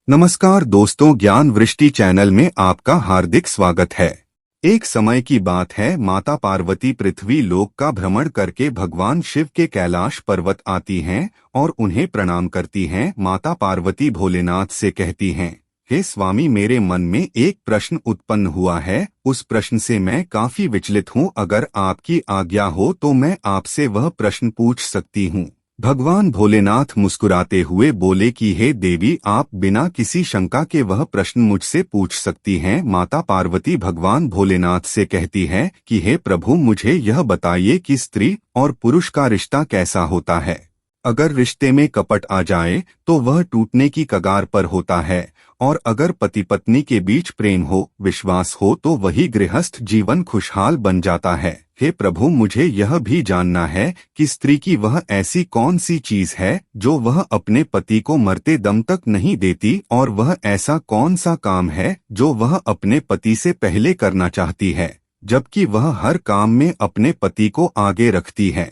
नमस्कार दोस्तों, ज्ञान वृष्टि चैनल में आपका हार्दिक स्वागत है। एक समय की बात है, माता पार्वती पृथ्वी लोक का भ्रमण करके भगवान शिव के कैलाश पर्वत आती हैं और उन्हें प्रणाम करती हैं। माता पार्वती भोलेनाथ से कहती हैं, हे स्वामी, मेरे मन में एक प्रश्न उत्पन्न हुआ है। उस प्रश्न से मैं काफी विचलित हूँ। अगर आपकी आज्ञा हो तो मैं आपसे वह प्रश्न पूछ सकती हूँ। भगवान भोलेनाथ मुस्कुराते हुए बोले कि हे देवी, आप बिना किसी शंका के वह प्रश्न मुझसे पूछ सकती हैं। माता पार्वती भगवान भोलेनाथ से कहती है कि हे प्रभु, मुझे यह बताइए कि स्त्री और पुरुष का रिश्ता कैसा होता है। अगर रिश्ते में कपट आ जाए तो वह टूटने की कगार पर होता है, और अगर पति पत्नी के बीच प्रेम हो, विश्वास हो, तो वही गृहस्थ जीवन खुशहाल बन जाता है। हे प्रभु, मुझे यह भी जानना है कि स्त्री की वह ऐसी कौन सी चीज है जो वह अपने पति को मरते दम तक नहीं देती, और वह ऐसा कौन सा काम है जो वह अपने पति से पहले करना चाहती है, जबकि वह हर काम में अपने पति को आगे रखती है।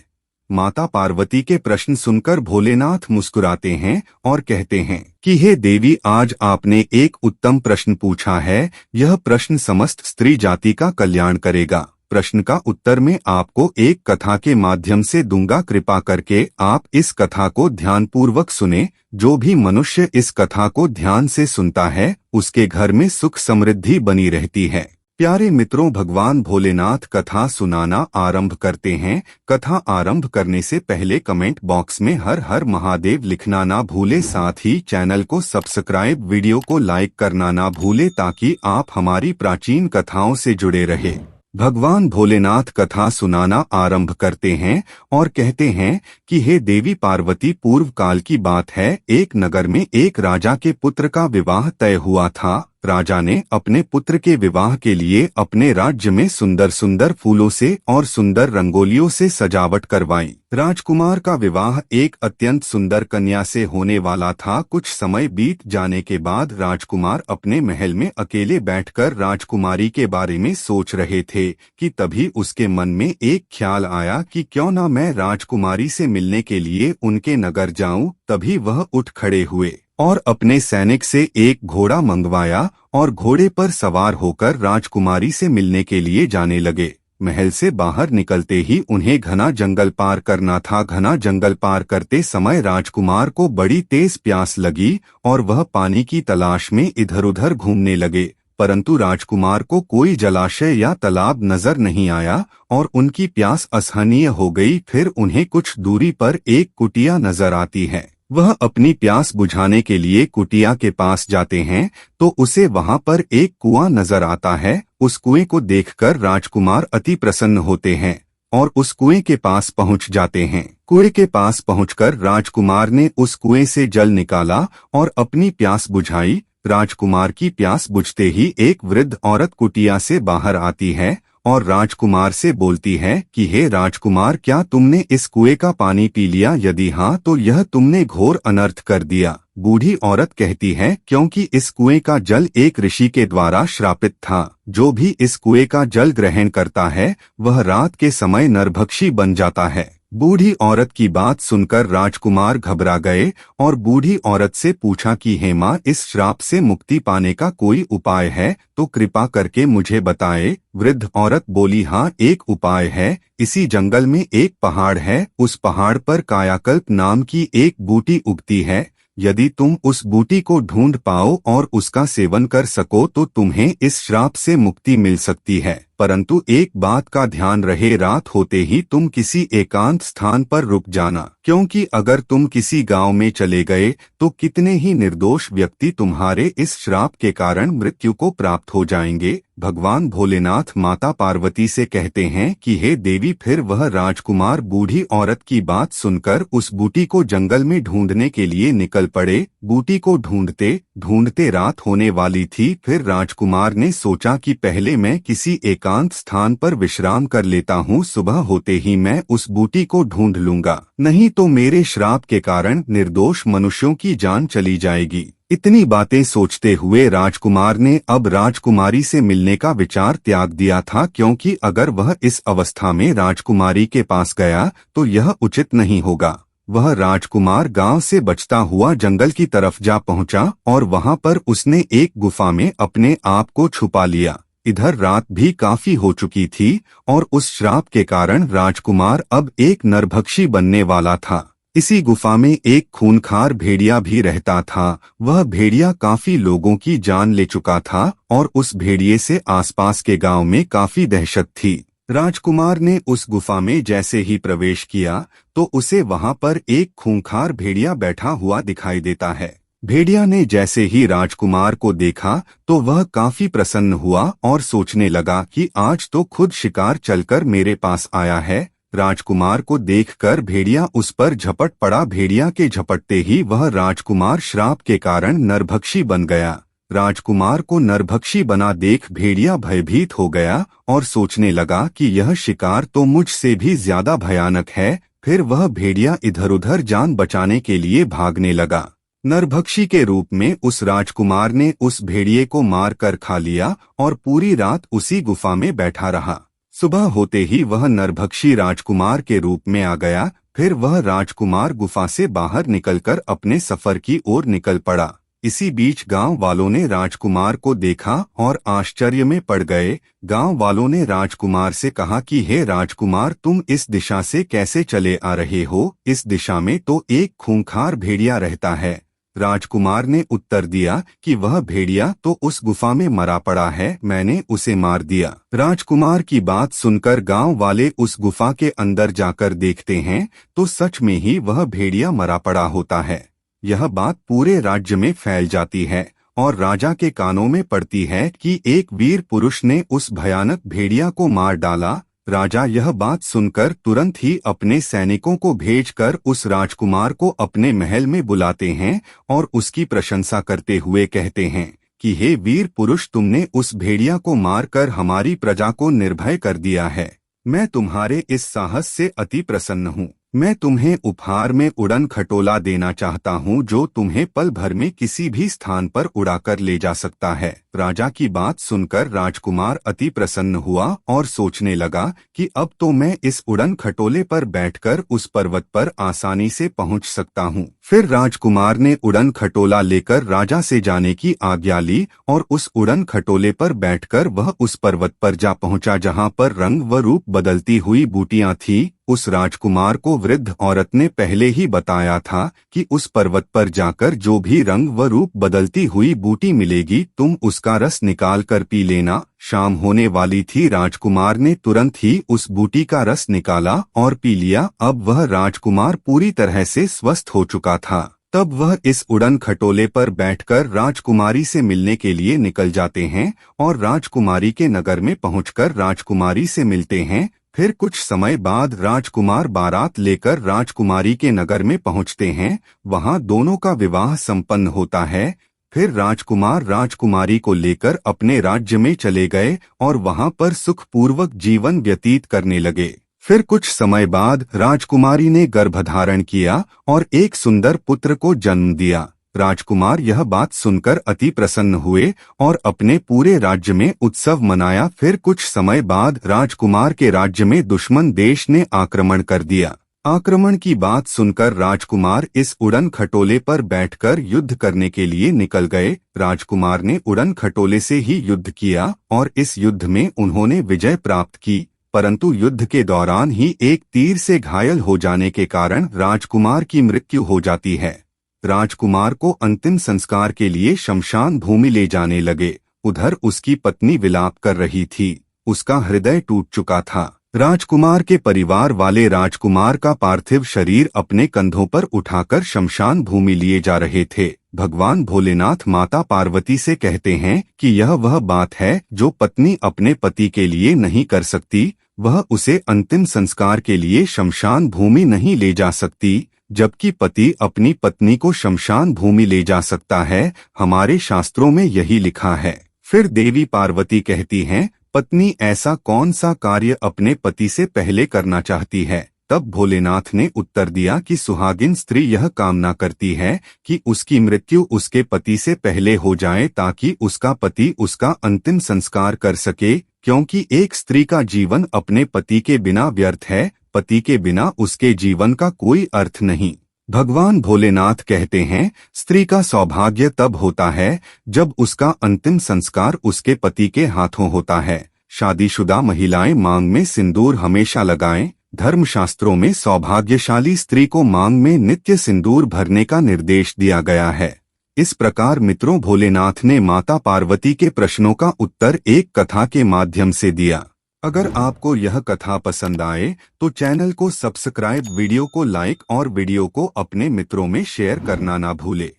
माता पार्वती के प्रश्न सुनकर भोलेनाथ मुस्कुराते हैं और कहते हैं कि हे देवी, आज आपने एक उत्तम प्रश्न पूछा है। यह प्रश्न समस्त स्त्री जाति का कल्याण करेगा। प्रश्न का उत्तर मैं आपको एक कथा के माध्यम से दूंगा। कृपा करके आप इस कथा को ध्यानपूर्वक सुने। जो भी मनुष्य इस कथा को ध्यान से सुनता है, उसके घर में सुख समृद्धि बनी रहती है। प्यारे मित्रों, भगवान भोलेनाथ कथा सुनाना आरंभ करते हैं। कथा आरंभ करने से पहले कमेंट बॉक्स में हर हर महादेव लिखना ना भूले। साथ ही चैनल को सब्सक्राइब, वीडियो को लाइक करना ना भूले, ताकि आप हमारी प्राचीन कथाओं से जुड़े रहे। भगवान भोलेनाथ कथा सुनाना आरंभ करते हैं और कहते हैं कि हे देवी पार्वती, पूर्व काल की बात है। एक नगर में एक राजा के पुत्र का विवाह तय हुआ था। राजा ने अपने पुत्र के विवाह के लिए अपने राज्य में सुंदर सुंदर फूलों से और सुंदर रंगोलियों से सजावट करवाई। राजकुमार का विवाह एक अत्यंत सुंदर कन्या से होने वाला था। कुछ समय बीत जाने के बाद राजकुमार अपने महल में अकेले बैठकर राजकुमारी के बारे में सोच रहे थे कि तभी उसके मन में एक ख्याल आया कि क्यों न मैं राजकुमारी से मिलने के लिए उनके नगर जाऊं। तभी वह उठ खड़े हुए और अपने सैनिक से एक घोड़ा मंगवाया और घोड़े पर सवार होकर राजकुमारी से मिलने के लिए जाने लगे। महल से बाहर निकलते ही उन्हें घना जंगल पार करना था। घना जंगल पार करते समय राजकुमार को बड़ी तेज प्यास लगी और वह पानी की तलाश में इधर उधर घूमने लगे, परंतु राजकुमार को कोई जलाशय या तालाब नजर नहीं आया और उनकी प्यास असहनीय हो गई। फिर उन्हें कुछ दूरी पर एक कुटिया नजर आती है। वह अपनी प्यास बुझाने के लिए कुटिया के पास जाते हैं तो उसे वहां पर एक कुआं नजर आता है। उस कुएं को देखकर राजकुमार अति प्रसन्न होते हैं और उस कुएं के पास पहुंच जाते हैं। कुएं के पास पहुंचकर राजकुमार ने उस कुएं से जल निकाला और अपनी प्यास बुझाई। राजकुमार की प्यास बुझते ही एक वृद्ध औरत कुटिया से बाहर आती है और राजकुमार से बोलती है कि हे राजकुमार, क्या तुमने इस कुएं का पानी पी लिया? यदि हाँ, तो यह तुमने घोर अनर्थ कर दिया। बूढ़ी औरत कहती है, क्योंकि इस कुएं का जल एक ऋषि के द्वारा श्रापित था। जो भी इस कुएं का जल ग्रहण करता है वह रात के समय नरभक्षी बन जाता है। बूढ़ी औरत की बात सुनकर राजकुमार घबरा गए और बूढ़ी औरत से पूछा कि हे माँ, इस श्राप से मुक्ति पाने का कोई उपाय है तो कृपा करके मुझे बताए। वृद्ध औरत बोली, हाँ, एक उपाय है। इसी जंगल में एक पहाड़ है। उस पहाड़ पर कायाकल्प नाम की एक बूटी उगती है। यदि तुम उस बूटी को ढूंढ पाओ और उसका सेवन कर सको तो तुम्हें इस श्राप से मुक्ति मिल सकती है। परंतु एक बात का ध्यान रहे, रात होते ही तुम किसी एकांत स्थान पर रुक जाना, क्योंकि अगर तुम किसी गांव में चले गए तो कितने ही निर्दोष व्यक्ति तुम्हारे इस श्राप के कारण मृत्यु को प्राप्त हो जाएंगे। भगवान भोलेनाथ माता पार्वती से कहते हैं कि हे देवी, फिर वह राजकुमार बूढ़ी औरत की बात सुनकर उस बूटी को जंगल में ढूंढने के लिए निकल पड़े। बूटी को ढूंढते ढूंढते रात होने वाली थी। फिर राजकुमार ने सोचा कि पहले मैं किसी एकांत स्थान पर विश्राम कर लेता हूँ, सुबह होते ही मैं उस बूटी को ढूंढ लूंगा, नहीं तो मेरे श्राप के कारण निर्दोष मनुष्यों की जान चली जाएगी। इतनी बातें सोचते हुए राजकुमार ने अब राजकुमारी से मिलने का विचार त्याग दिया था, क्योंकि अगर वह इस अवस्था में राजकुमारी के पास गया तो यह उचित नहीं होगा। वह राजकुमार गांव से बचता हुआ जंगल की तरफ जा पहुंचा और वहां पर उसने एक गुफा में अपने आप को छुपा लिया। इधर रात भी काफी हो चुकी थी और उस श्राप के कारण राजकुमार अब एक नरभक्षी बनने वाला था। इसी गुफा में एक खूंखार भेड़िया भी रहता था। वह भेड़िया काफी लोगों की जान ले चुका था और उस भेड़िए से आसपास के गांव में काफी दहशत थी। राजकुमार ने उस गुफा में जैसे ही प्रवेश किया तो उसे वहां पर एक खूंखार भेड़िया बैठा हुआ दिखाई देता है। भेड़िया ने जैसे ही राजकुमार को देखा तो वह काफी प्रसन्न हुआ और सोचने लगा कि आज तो खुद शिकार चलकर मेरे पास आया है। राजकुमार को देखकर भेड़िया उस पर झपट पड़ा। भेड़िया के झपटते ही वह राजकुमार श्राप के कारण नरभक्षी बन गया। राजकुमार को नरभक्षी बना देख भेड़िया भयभीत हो गया और सोचने लगा कि यह शिकार तो मुझसे भी ज्यादा भयानक है। फिर वह भेड़िया इधर उधर जान बचाने के लिए भागने लगा। नरभक्षी के रूप में उस राजकुमार ने उस भेड़िए को मार कर खा लिया और पूरी रात उसी गुफा में बैठा रहा। सुबह होते ही वह नरभक्षी राजकुमार के रूप में आ गया। फिर वह राजकुमार गुफा से बाहर निकलकर अपने सफर की ओर निकल पड़ा। इसी बीच गांव वालों ने राजकुमार को देखा और आश्चर्य में पड़ गए। गांव वालों ने राजकुमार से कहा कि हे राजकुमार, तुम इस दिशा से कैसे चले आ रहे हो? इस दिशा में तो एक खूंखार भेड़िया रहता है। राजकुमार ने उत्तर दिया कि वह भेड़िया तो उस गुफा में मरा पड़ा है, मैंने उसे मार दिया। राजकुमार की बात सुनकर गांव वाले उस गुफा के अंदर जाकर देखते हैं तो सच में ही वह भेड़िया मरा पड़ा होता है। यह बात पूरे राज्य में फैल जाती है और राजा के कानों में पड़ती है कि एक वीर पुरुष ने उस भयानक भेड़िया को मार डाला। राजा यह बात सुनकर तुरंत ही अपने सैनिकों को भेजकर उस राजकुमार को अपने महल में बुलाते हैं और उसकी प्रशंसा करते हुए कहते हैं कि हे वीर पुरुष, तुमने उस भेड़िया को मारकर हमारी प्रजा को निर्भय कर दिया है। मैं तुम्हारे इस साहस से अति प्रसन्न हूँ। मैं तुम्हें उपहार में उड़न खटोला देना चाहता हूँ जो तुम्हें पल भर में किसी भी स्थान पर उड़ाकर ले जा सकता है। राजा की बात सुनकर राजकुमार अति प्रसन्न हुआ और सोचने लगा कि अब तो मैं इस उड़न खटोले पर बैठकर उस पर्वत पर आसानी से पहुँच सकता हूँ। फिर राजकुमार ने उड़न खटोला लेकर राजा से जाने की आज्ञा ली और उस उड़न खटोले पर बैठकर वह उस पर्वत पर जा पहुँचा जहाँ पर रंग व रूप बदलती हुई बूटियां थी। उस राजकुमार को वृद्ध औरत ने पहले ही बताया था कि उस पर्वत पर जाकर जो भी रंग व रूप बदलती हुई बूटी मिलेगी तुम उसका रस निकाल कर पी लेना। शाम होने वाली थी। राजकुमार ने तुरंत ही उस बूटी का रस निकाला और पी लिया। अब वह राजकुमार पूरी तरह से स्वस्थ हो चुका था। तब वह इस उड़न खटोले पर बैठकर राजकुमारी से मिलने के लिए निकल जाते हैं और राजकुमारी के नगर में पहुंचकर राजकुमारी से मिलते हैं। फिर कुछ समय बाद राजकुमार बारात लेकर राजकुमारी के नगर में पहुंचते हैं। वहां दोनों का विवाह संपन्न होता है। फिर राजकुमार राजकुमारी को लेकर अपने राज्य में चले गए और वहां पर सुखपूर्वक जीवन व्यतीत करने लगे। फिर कुछ समय बाद राजकुमारी ने गर्भधारण किया और एक सुंदर पुत्र को जन्म दिया। राजकुमार यह बात सुनकर अति प्रसन्न हुए और अपने पूरे राज्य में उत्सव मनाया। फिर कुछ समय बाद राजकुमार के राज्य में दुश्मन देश ने आक्रमण कर दिया। आक्रमण की बात सुनकर राजकुमार इस उड़न खटोले पर बैठकर युद्ध करने के लिए निकल गए। राजकुमार ने उड़न खटोले से ही युद्ध किया और इस युद्ध में उन्होंने विजय प्राप्त की, परंतु युद्ध के दौरान ही एक तीर से घायल हो जाने के कारण राजकुमार की मृत्यु हो जाती है। राजकुमार को अंतिम संस्कार के लिए शमशान भूमि ले जाने लगे। उधर उसकी पत्नी विलाप कर रही थी, उसका हृदय टूट चुका था। राजकुमार के परिवार वाले राजकुमार का पार्थिव शरीर अपने कंधों पर उठाकर शमशान भूमि लिए जा रहे थे। भगवान भोलेनाथ माता पार्वती से कहते हैं कि यह वह बात है जो पत्नी अपने पति के लिए नहीं कर सकती, वह उसे अंतिम संस्कार के लिए शमशान भूमि नहीं ले जा सकती, जबकि पति अपनी पत्नी को शमशान भूमि ले जा सकता है। हमारे शास्त्रों में यही लिखा है। फिर देवी पार्वती कहती हैं, पत्नी ऐसा कौन सा कार्य अपने पति से पहले करना चाहती है? तब भोलेनाथ ने उत्तर दिया कि सुहागिन स्त्री यह कामना करती है कि उसकी मृत्यु उसके पति से पहले हो जाए ताकि उसका पति उसका अंतिम संस्कार कर सके, क्योंकि एक स्त्री का जीवन अपने पति के बिना व्यर्थ है। पति के बिना उसके जीवन का कोई अर्थ नहीं। भगवान भोलेनाथ कहते हैं, स्त्री का सौभाग्य तब होता है जब उसका अंतिम संस्कार उसके पति के हाथों होता है। शादीशुदा महिलाएं मांग में सिंदूर हमेशा लगाएं। धर्मशास्त्रों में सौभाग्यशाली स्त्री को मांग में नित्य सिंदूर भरने का निर्देश दिया गया है। इस प्रकार मित्रों, भोलेनाथ ने माता पार्वती के प्रश्नों का उत्तर एक कथा के माध्यम से दिया। अगर आपको यह कथा पसंद आए तो चैनल को सब्सक्राइब, वीडियो को लाइक और वीडियो को अपने मित्रों में शेयर करना ना भूले।